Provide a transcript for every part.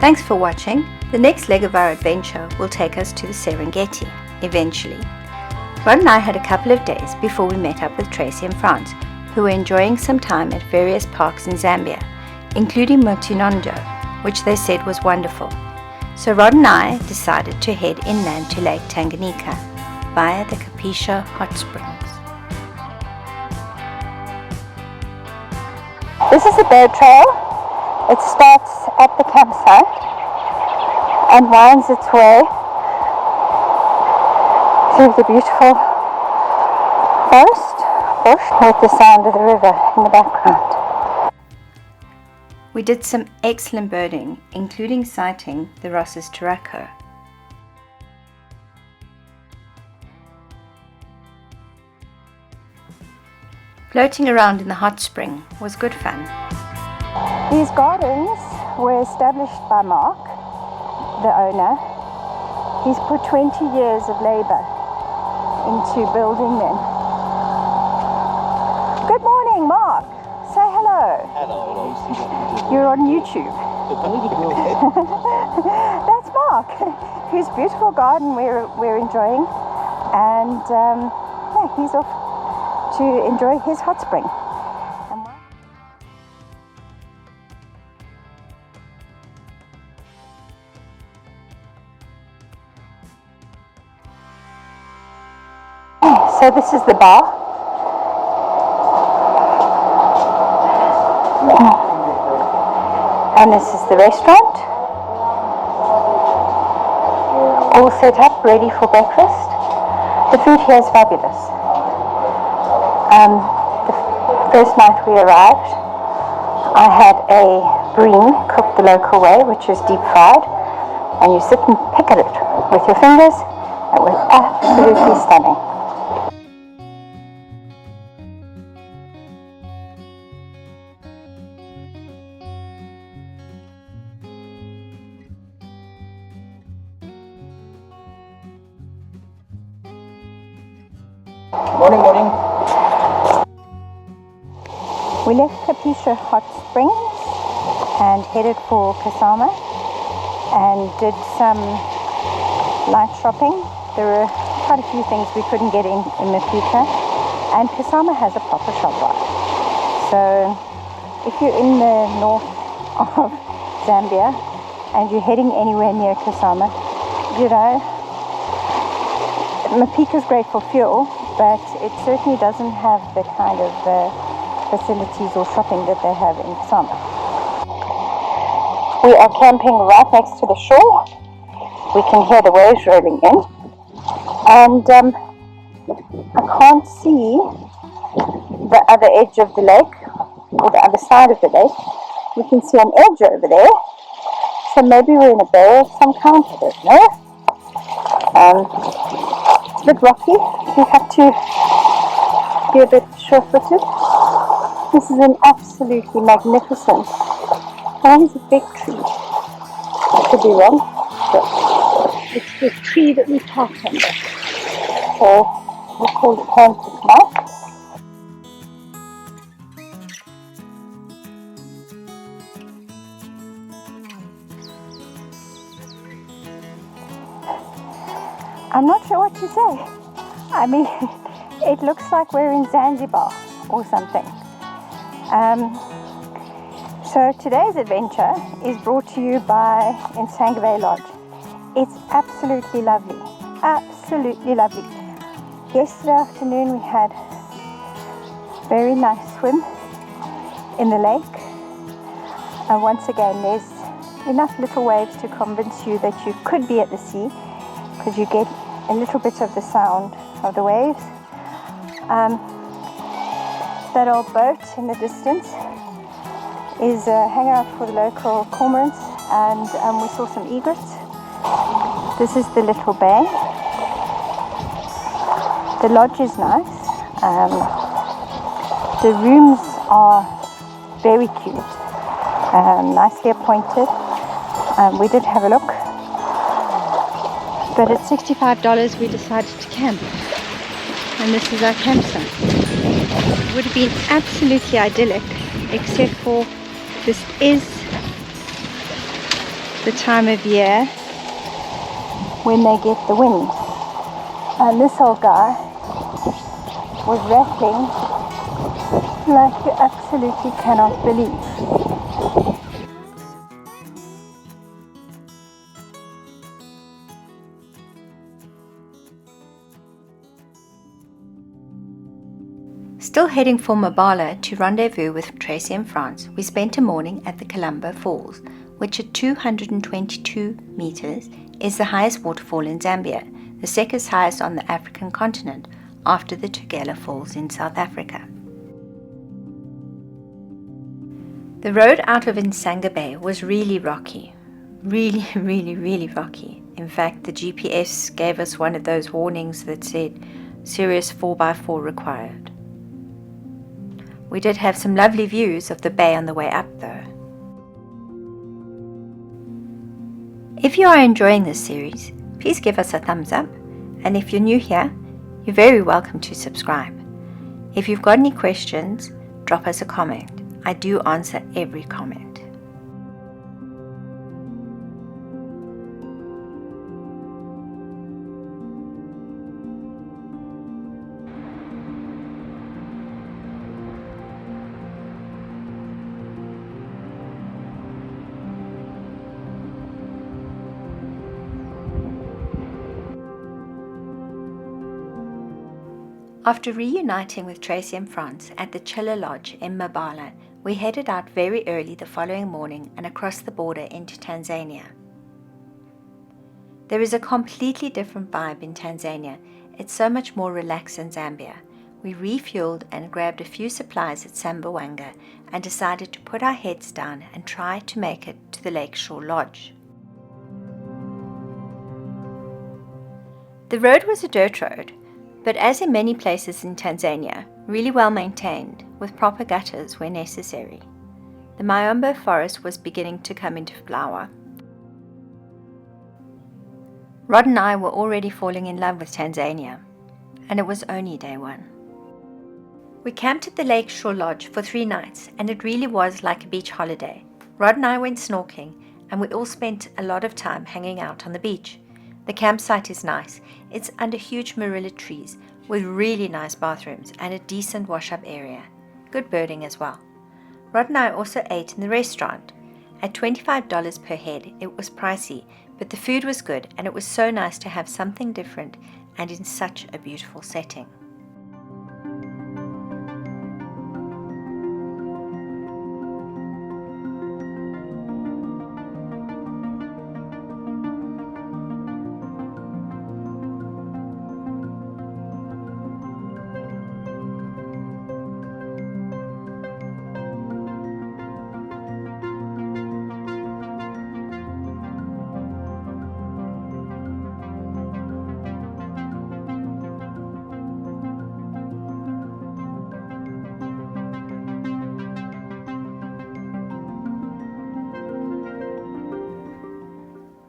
Thanks for watching. The next leg of our adventure will take us to the Serengeti, eventually. Rod and I had a couple of days before we met up with Tracy and Frans, who were enjoying some time at various parks in Zambia, including Motunondo, which they said was wonderful. So Rod and I decided to head inland to Lake Tanganyika via the Capia hot springs. This is the bird trail. It starts at the campsite and winds its way through the beautiful forest bush with the sound of the river in the background. We did some excellent birding, including sighting the Ross's turaco. Floating around in the hot spring was good fun. These gardens were established by Mark, the owner. He's put 20 years of labor into building them. Good morning, Mark. Say hello. Hello. You're on YouTube. That's Mark, whose beautiful garden we're enjoying, and yeah, he's off to enjoy his hot spring. So this is the bar. And this is the restaurant. All set up, ready for breakfast. The food here is fabulous. The first night we arrived, I had a bream cooked the local way, which is deep fried, and you sit and pick at it with your fingers. It was absolutely stunning. Morning. We left Capia Hot Springs and headed for Kasama and did some light shopping. There were quite a few things we couldn't get in Maputo, and Kasama has a proper shop right. So if you're in the north of Zambia and you're heading anywhere near Kasama, you know, Maputo's great for fuel, but it certainly doesn't have the kind of facilities or shopping that they have in Kasama. We are camping right next to the shore. We can hear the waves rolling in, and I can't see the other edge of the lake or the other side of the lake. We can see an edge over there, so maybe we're in a bay of some kind, I don't know. It's a bit rocky. You have to be a bit sure-footed. This is an absolutely magnificent, that is a big tree. I could be wrong, but it's the tree that we parked under. So we call it haunted now. I'm not sure what to say. I mean, it looks like we're in Zanzibar or something. So today's adventure is brought to you by LakeShore Lodge. It's absolutely lovely, absolutely lovely. Yesterday afternoon we had a very nice swim in the lake. And once again, there's enough little waves to convince you that you could be at the sea, because you get a little bit of the sound of the waves. That old boat in the distance is a hangout for the local cormorants, and we saw some egrets. This is the little bay. The lodge is nice. The rooms are very cute, nicely appointed. We did have a look, but at $65 we decided to camp, and this is our campsite. It would have been absolutely idyllic, except for this is the time of year when they get the wind. And this old guy was rattling like you absolutely cannot believe. Still heading for Mbala to rendezvous with Tracy and Frans, we spent a morning at the Colombo Falls, which at 222 meters is the highest waterfall in Zambia, the second highest on the African continent after the Tugela Falls in South Africa. The road out of Nsanga Bay was really rocky. Really rocky. In fact, the GPS gave us one of those warnings that said serious 4x4 required. We did have some lovely views of the bay on the way up though. If you are enjoying this series, please give us a thumbs up, and if you're new here, you're very welcome to subscribe. If you've got any questions, drop us a comment. I do answer every comment. After reuniting with Tracy and Frans at the LakeShore Lodge in Mbala, we headed out very early the following morning and across the border into Tanzania. There is a completely different vibe in Tanzania. It's so much more relaxed than Zambia. We refueled and grabbed a few supplies at Sumbawanga and decided to put our heads down and try to make it to the LakeShore Lodge. The road was a dirt road, but as in many places in Tanzania, really well maintained, with proper gutters where necessary. The Myombo forest was beginning to come into flower. Rod and I were already falling in love with Tanzania, and it was only day one. We camped at the LakeShore Lodge for 3 nights, and it really was like a beach holiday. Rod and I went snorkeling, and we all spent a lot of time hanging out on the beach. The campsite is nice. It's under huge marilla trees with really nice bathrooms and a decent wash-up area. Good birding as well. Rod and I also ate in the restaurant. At $25 per head, it was pricey, but the food was good and it was so nice to have something different and in such a beautiful setting.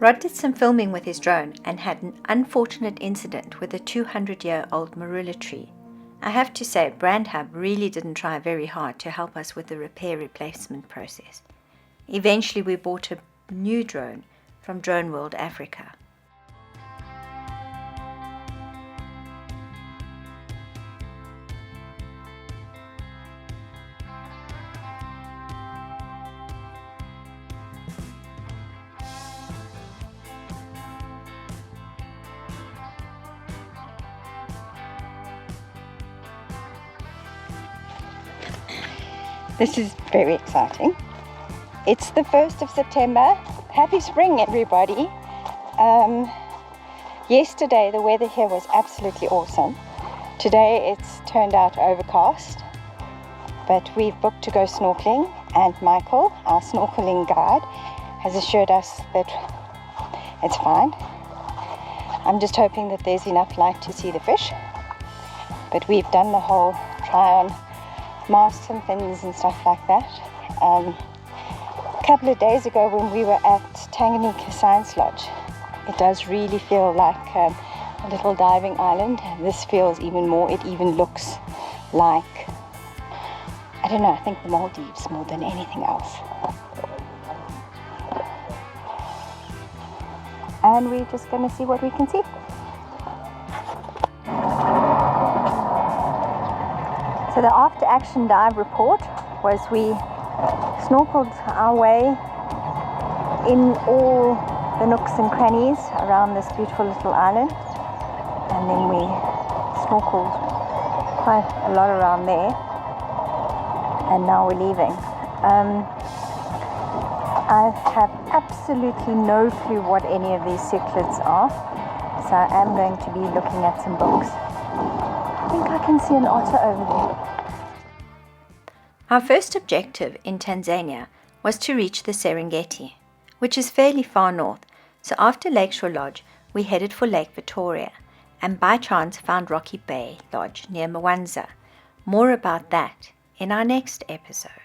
Rod did some filming with his drone and had an unfortunate incident with a 200-year-old marula tree. I have to say, BrandHub really didn't try very hard to help us with the repair replacement process. Eventually we bought a new drone from Drone World Africa. This is very exciting. It's the 1st of September. Happy spring, everybody. Yesterday the weather here was absolutely awesome. Today it's turned out overcast, but we've booked to go snorkeling, and Michael, our snorkeling guide, has assured us that it's fine. I'm just hoping that there's enough light to see the fish, but we've done the whole try on masks and fins and stuff like that. A couple of days ago when we were at Tanganyika Science Lodge, it does really feel like a little diving island, and this feels even more. It even looks like, I don't know, I think the Maldives more than anything else. and we're just going to see what we can see. So the after action dive report was we snorkeled our way in all the nooks and crannies around this beautiful little island, and then we snorkeled quite a lot around there, and now we're leaving. I have absolutely no clue what any of these cichlids are, so I am going to be looking at some books. I think I can see an otter over there. Our first objective in Tanzania was to reach the Serengeti, which is fairly far north, so after LakeShore Lodge we headed for Lake Victoria and by chance found Rocky Bay Lodge near Mwanza. More about that in our next episode.